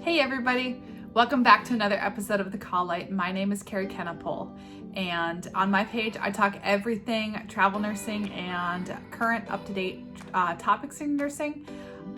Hey everybody, welcome back to another episode of The Call Light. My name is Carrie Kenapole, and on my page I talk everything travel nursing and current up-to-date topics in nursing.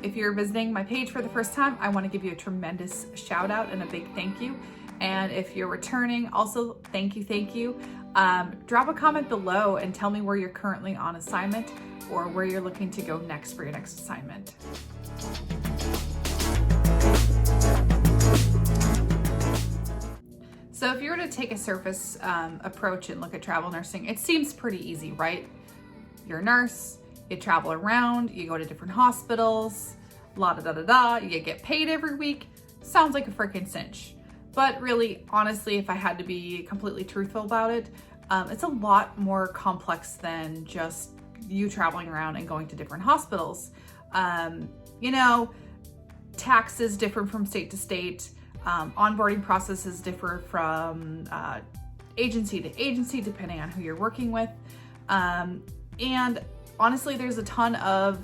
If you're visiting my page for the first time, I want to give you a tremendous shout out and a big thank you. And if you're returning, also thank you. Drop a comment below and tell me where you're currently on assignment or where you're looking to go next for your next assignment. So if you were to take a surface approach and look at travel nursing, it seems pretty easy, right? You're a nurse, you travel around, you go to different hospitals, you get paid every week. Sounds like a freaking cinch. But really, honestly, if I had to be completely truthful about it, it's a lot more complex than just you traveling around and going to different hospitals. Taxes differ from state to state. Onboarding processes differ from agency to agency depending on who you're working with. And honestly, there's a ton of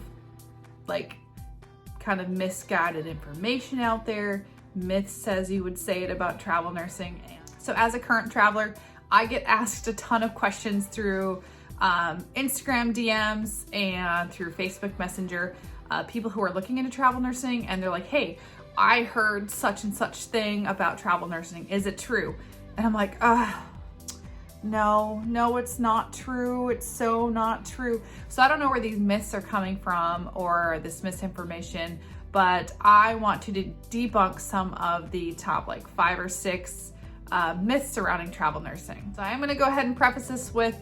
kind of misguided information out there, myths as you would say it about travel nursing. So as a current traveler, I get asked a ton of questions through Instagram DMs and through Facebook Messenger, people who are looking into travel nursing, and they're like, hey, I heard such and such thing about travel nursing. Is it true? And I'm like, no, it's not true. It's so not true. So I don't know where these myths are coming from or this misinformation, but I want to debunk some of the top 5 or 6 myths surrounding travel nursing. So I'm gonna go ahead and preface this with,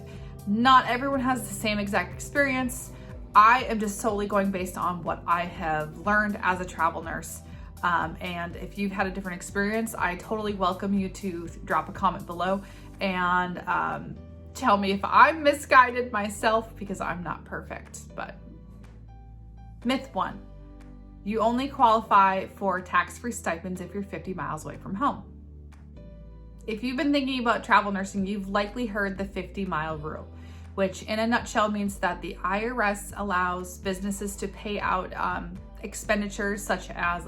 not everyone has the same exact experience. I am just solely going based on what I have learned as a travel nurse. And if you've had a different experience, I totally welcome you to drop a comment below and tell me if I'm misguided myself, because I'm not perfect. But myth 1, you only qualify for tax-free stipends if you're 50 miles away from home. If you've been thinking about travel nursing, you've likely heard the 50-mile rule, which in a nutshell means that the IRS allows businesses to pay out expenditures such as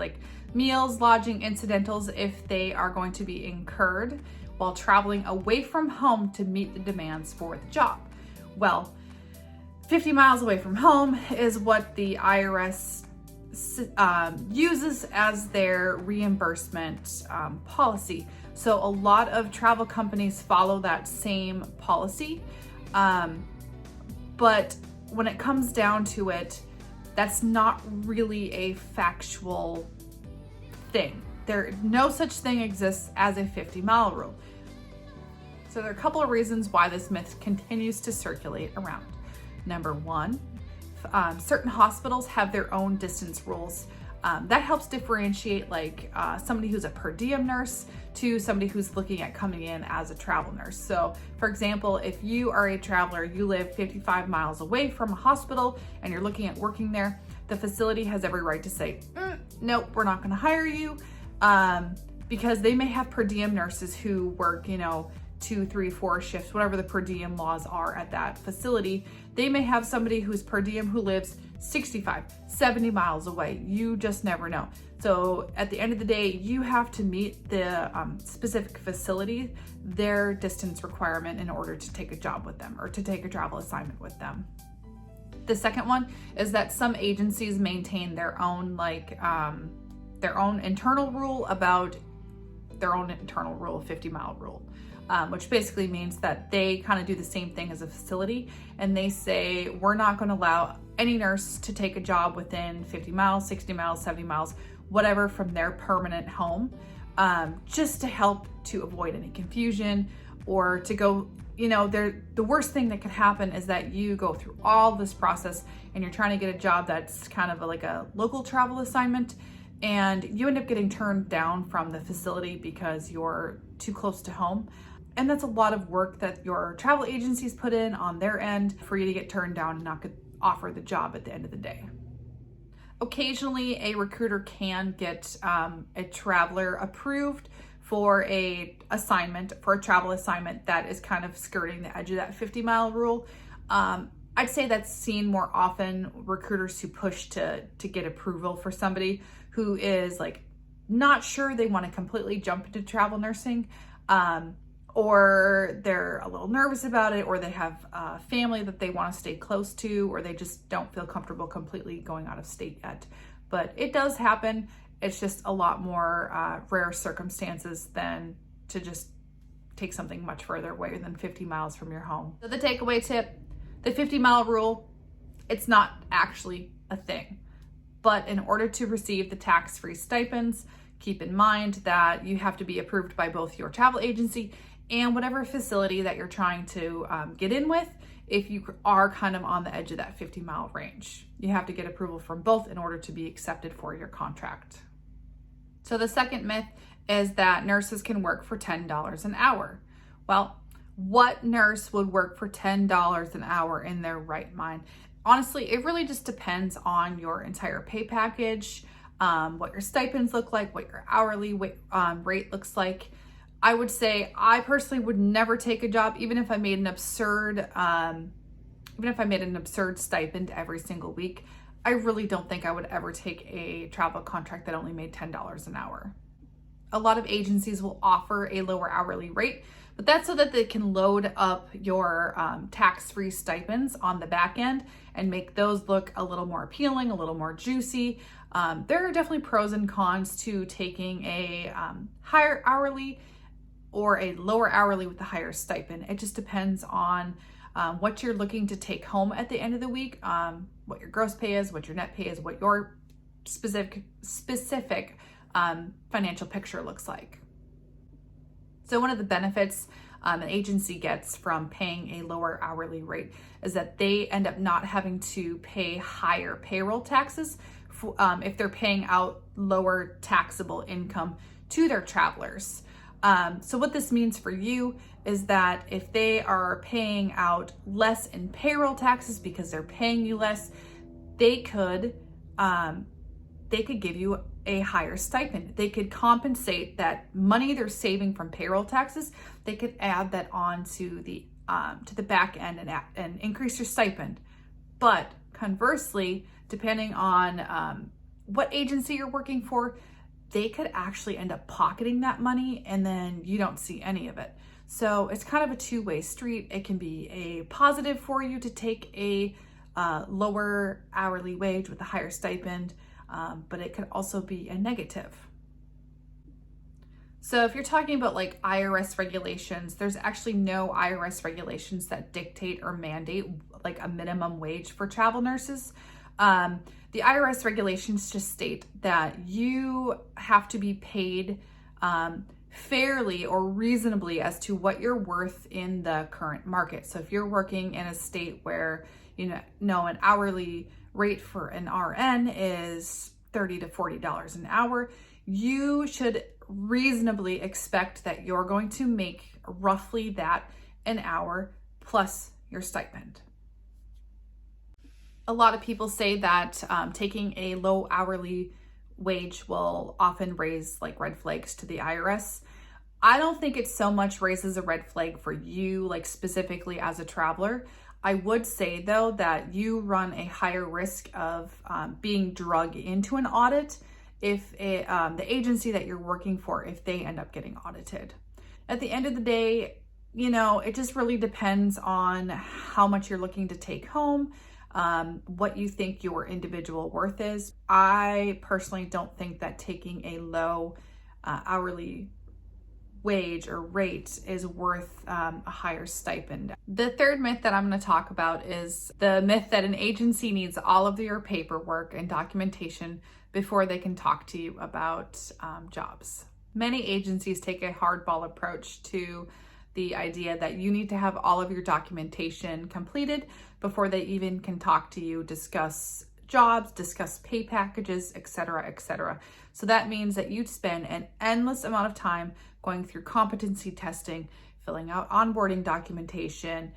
meals, lodging, incidentals if they are going to be incurred while traveling away from home to meet the demands for the job. Well, 50 miles away from home is what the IRS uses as their reimbursement policy. So a lot of travel companies follow that same policy. But when it comes down to it, that's not really a factual thing. No such thing exists as a 50-mile rule. So there are a couple of reasons why this myth continues to circulate around. Number 1, certain hospitals have their own distance rules. That helps differentiate somebody who's a per diem nurse to somebody who's looking at coming in as a travel nurse. So for example, if you are a traveler, you live 55 miles away from a hospital and you're looking at working there, the facility has every right to say, nope, we're not gonna hire you, because they may have per diem nurses who work, 2, 3, 4 shifts, whatever the per diem laws are at that facility. They may have somebody who's per diem who lives 65, 70 miles away. You just never know. So at the end of the day, you have to meet the specific facility, their distance requirement in order to take a job with them or to take a travel assignment with them. The second one is that some agencies maintain their own internal rule about their own internal rule, 50-mile rule. Which basically means that they kind of do the same thing as a facility, and they say, we're not going to allow any nurse to take a job within 50 miles, 60 miles, 70 miles, whatever, from their permanent home, just to help to avoid any confusion or to go, the worst thing that could happen is that you go through all this process and you're trying to get a job that's kind of like a local travel assignment, and you end up getting turned down from the facility because you're too close to home. And that's a lot of work that your travel agencies put in on their end for you to get turned down and not get offered the job at the end of the day. Occasionally, a recruiter can get a traveler approved for a travel assignment that is kind of skirting the edge of that 50-mile rule. I'd say that's seen more often, recruiters who push to get approval for somebody who is not sure they want to completely jump into travel nursing, or they're a little nervous about it, or they have a family that they want to stay close to, or they just don't feel comfortable completely going out of state yet. But it does happen. It's just a lot more rare circumstances than to just take something much further away than 50 miles from your home. So the takeaway tip, the 50-mile rule, it's not actually a thing. But in order to receive the tax-free stipends, keep in mind that you have to be approved by both your travel agency and whatever facility that you're trying to get in with. If you are kind of on the edge of that 50-mile range, you have to get approval from both in order to be accepted for your contract. So the second myth is that nurses can work for $10 an hour. Well, what nurse would work for $10 an hour in their right mind? Honestly, it really just depends on your entire pay package, what your stipends look like, what your hourly rate looks like. I would say I personally would never take a job, even if I made an absurd stipend every single week. I really don't think I would ever take a travel contract that only made $10 an hour. A lot of agencies will offer a lower hourly rate, but that's so that they can load up your tax-free stipends on the back end and make those look a little more appealing, a little more juicy. There are definitely pros and cons to taking a higher hourly or a lower hourly with a higher stipend. It just depends on what you're looking to take home at the end of the week, what your gross pay is, what your net pay is, what your specific financial picture looks like. So one of the benefits an agency gets from paying a lower hourly rate is that they end up not having to pay higher payroll taxes if they're paying out lower taxable income to their travelers. So what this means for you is that if they are paying out less in payroll taxes because they're paying you less, they could give you a higher stipend. They could compensate that money they're saving from payroll taxes. They could add that on to the back end and increase your stipend. But conversely, depending on what agency you're working for, they could actually end up pocketing that money and then you don't see any of it. So it's kind of a two-way street. It can be a positive for you to take a lower hourly wage with a higher stipend, but it could also be a negative. So if you're talking about like IRS regulations, there's actually no IRS regulations that dictate or mandate like a minimum wage for travel nurses. The IRS regulations just state that you have to be paid fairly or reasonably as to what you're worth in the current market. So if you're working in a state where an hourly rate for an RN is $30 to $40 an hour, you should reasonably expect that you're going to make roughly that an hour plus your stipend. A lot of people say that taking a low hourly wage will often raise like red flags to the IRS. I don't think it so much raises a red flag for you, like specifically as a traveler. I would say though that you run a higher risk of being drug into an audit if the agency that you're working for, if they end up getting audited. At the end of the day, it just really depends on how much you're looking to take home, what you think your individual worth is. I personally don't think that taking a low hourly wage or rate is worth a higher stipend. The third myth that I'm going to talk about is the myth that an agency needs all of your paperwork and documentation before they can talk to you about jobs. Many agencies take a hardball approach to the idea that you need to have all of your documentation completed before they even can talk to you, discuss jobs, discuss pay packages, etc., etc. So that means that you'd spend an endless amount of time going through competency testing, filling out onboarding documentation,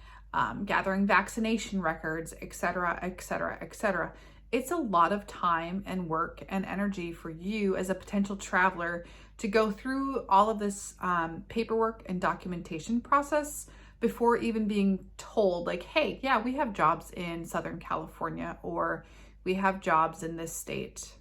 gathering vaccination records, etc., etc., etc. It's a lot of time and work and energy for you as a potential traveler to go through all of this paperwork and documentation process before even being told like, hey, yeah, we have jobs in Southern California or we have jobs in this state.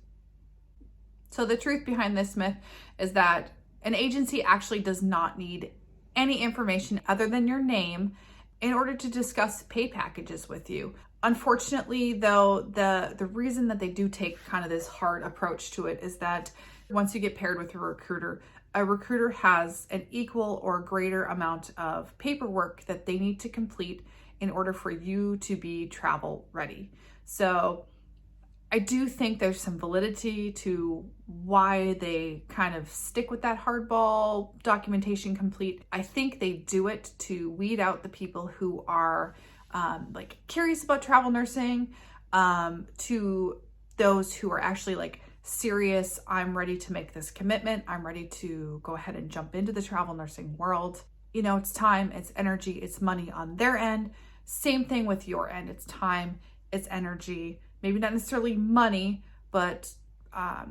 So the truth behind this myth is that an agency actually does not need any information other than your name in order to discuss pay packages with you. Unfortunately, though, the reason that they do take kind of this hard approach to it is that once you get paired with a recruiter has an equal or greater amount of paperwork that they need to complete in order for you to be travel ready. So I do think there's some validity to why they kind of stick with that hardball documentation complete. I think they do it to weed out the people who are like curious about travel nursing, to those who are actually like serious. I'm ready to make this commitment. I'm ready to go ahead and jump into the travel nursing world. You know, it's time, it's energy, it's money on their end. Same thing with your end. It's time, it's energy. Maybe not necessarily money, but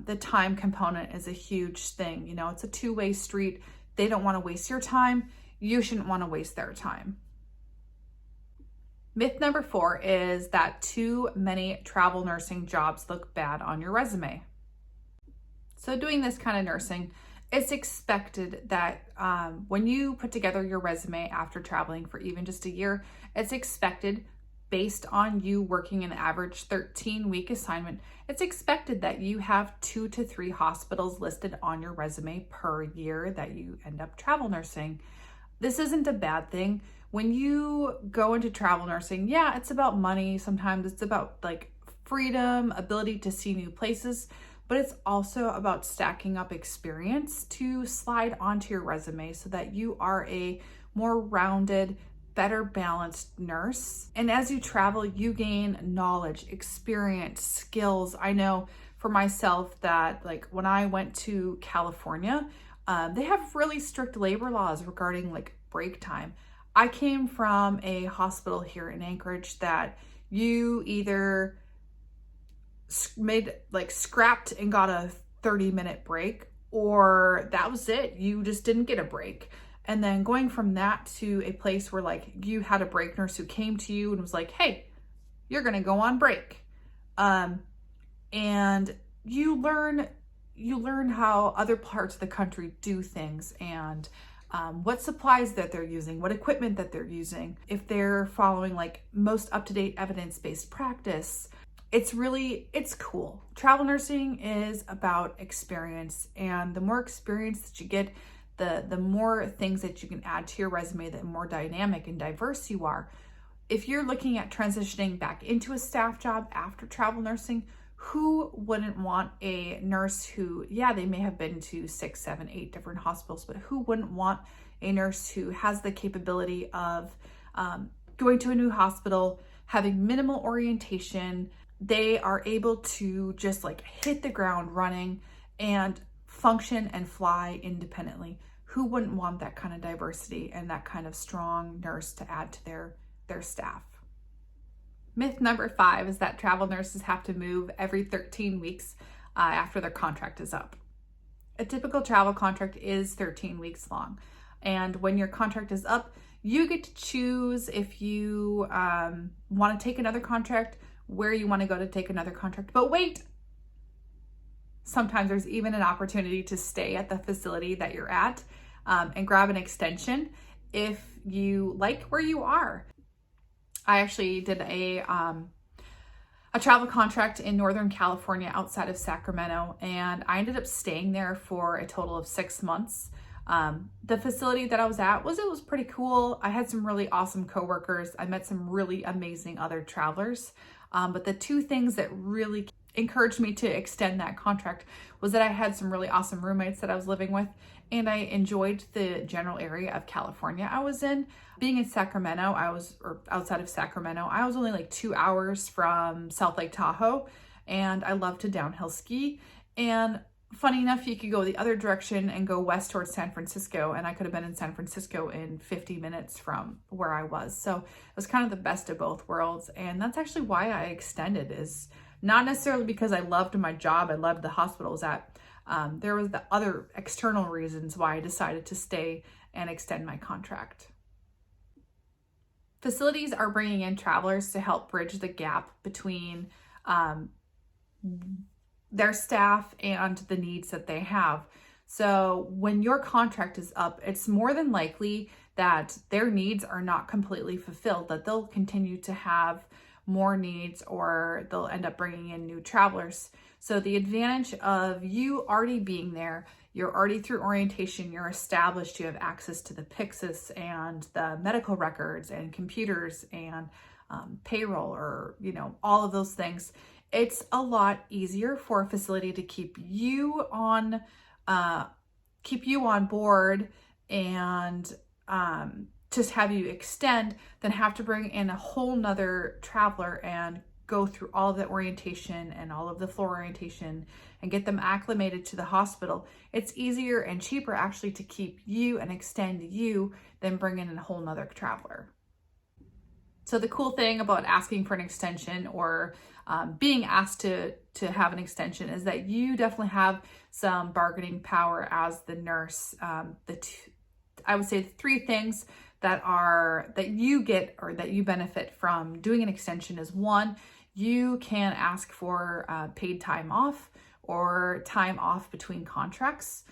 the time component is a huge thing. You know, it's a two-way street. They don't want to waste your time. You shouldn't want to waste their time. Myth number 4 is that too many travel nursing jobs look bad on your resume. So doing this kind of nursing, it's expected that when you put together your resume after traveling for even just a year, it's expected, based on you working an average 13-week assignment, it's expected that you have 2 to 3 hospitals listed on your resume per year that you end up travel nursing. This isn't a bad thing. When you go into travel nursing, yeah, it's about money. Sometimes it's about like freedom, ability to see new places, but it's also about stacking up experience to slide onto your resume so that you are a more rounded, better balanced nurse. And as you travel, you gain knowledge, experience, skills. I know for myself that like when I went to California, they have really strict labor laws regarding like break time. I came from a hospital here in Anchorage that you either scrapped and got a 30-minute break, or that was it. You just didn't get a break. And then going from that to a place where like you had a break nurse who came to you and was like, hey, you're going to go on break. And you learn how other parts of the country do things, and what supplies that they're using, what equipment that they're using, if they're following like most up-to-date evidence-based practice. It's cool. Travel nursing is about experience, and the more experience that you get, the more things that you can add to your resume, the more dynamic and diverse you are. If you're looking at transitioning back into a staff job after travel nursing, who wouldn't want a nurse who, yeah, they may have been to 6, 7, 8 different hospitals, but who wouldn't want a nurse who has the capability of going to a new hospital, having minimal orientation? They are able to just like hit the ground running and function and fly independently. Who wouldn't want that kind of diversity and that kind of strong nurse to add to their staff? Myth number 5 is that travel nurses have to move every 13 weeks after their contract is up. A typical travel contract is 13 weeks long. And when your contract is up, you get to choose if you want to take another contract, where you want to go to take another contract. But wait, sometimes there's even an opportunity to stay at the facility that you're at and grab an extension if you like where you are. I actually did a travel contract in Northern California outside of Sacramento, and I ended up staying there for a total of 6 months. The facility that I was at was pretty cool. I had some really awesome coworkers. I met some really amazing other travelers. But the two things that really encouraged me to extend that contract was that I had some really awesome roommates that I was living with, and I enjoyed the general area of California I was in. Being in Sacramento, or outside of Sacramento, I was only like 2 hours from South Lake Tahoe, and I love to downhill ski. And funny enough, you could go the other direction and go west towards San Francisco, and I could have been in San Francisco in 50 minutes from where I was. So it was kind of the best of both worlds, and that's actually why I extended, is not necessarily because I loved my job, I loved the hospital I was at. There was the other external reasons why I decided to stay and extend my contract. Facilities are bringing in travelers to help bridge the gap between their staff and the needs that they have. So when your contract is up, it's more than likely that their needs are not completely fulfilled, that they'll continue to have more needs, or they'll end up bringing in new travelers. So the advantage of you already being there, you're already through orientation, you're established, you have access to the Pyxis and the medical records and computers and payroll, or, you know, all of those things. It's a lot easier for a facility to keep you on board and just have you extend than have to bring in a whole nother traveler and go through all of the orientation and all of the floor orientation and get them acclimated to the hospital. It's easier and cheaper actually to keep you and extend you than bring in a whole nother traveler. So the cool thing about asking for an extension, or being asked to have an extension, is that you definitely have some bargaining power as the nurse. I would say the three things that you get or that you benefit from doing an extension is: one, you can ask for paid time off or time off between contracts.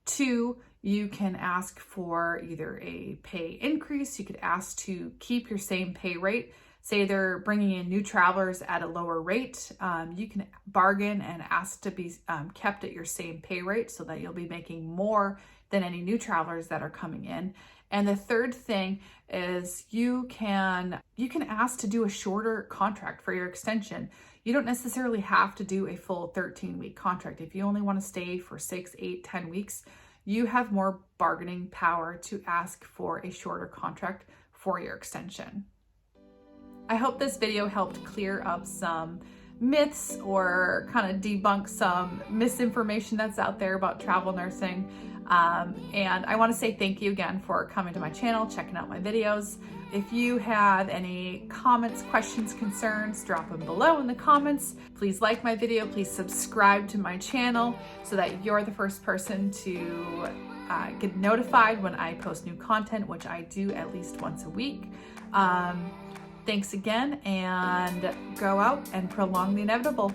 Two, you can ask for either a pay increase. You could ask to keep your same pay rate. Say they're bringing in new travelers at a lower rate, you can bargain and ask to be kept at your same pay rate so that you'll be making more than any new travelers that are coming in. And the third thing is you can ask to do a shorter contract for your extension. You don't necessarily have to do a full 13-week contract. If you only want to stay for 6, 8, 10 weeks, you have more bargaining power to ask for a shorter contract for your extension. I hope this video helped clear up some myths or kind of debunk some misinformation that's out there about travel nursing. And I want to say thank you again for coming to my channel, checking out my videos. If you have any comments, questions, concerns, drop them below in the comments. Please like my video. Please subscribe to my channel so that you're the first person to get notified when I post new content, which I do at least once a week. Thanks again, and go out and prolong the inevitable.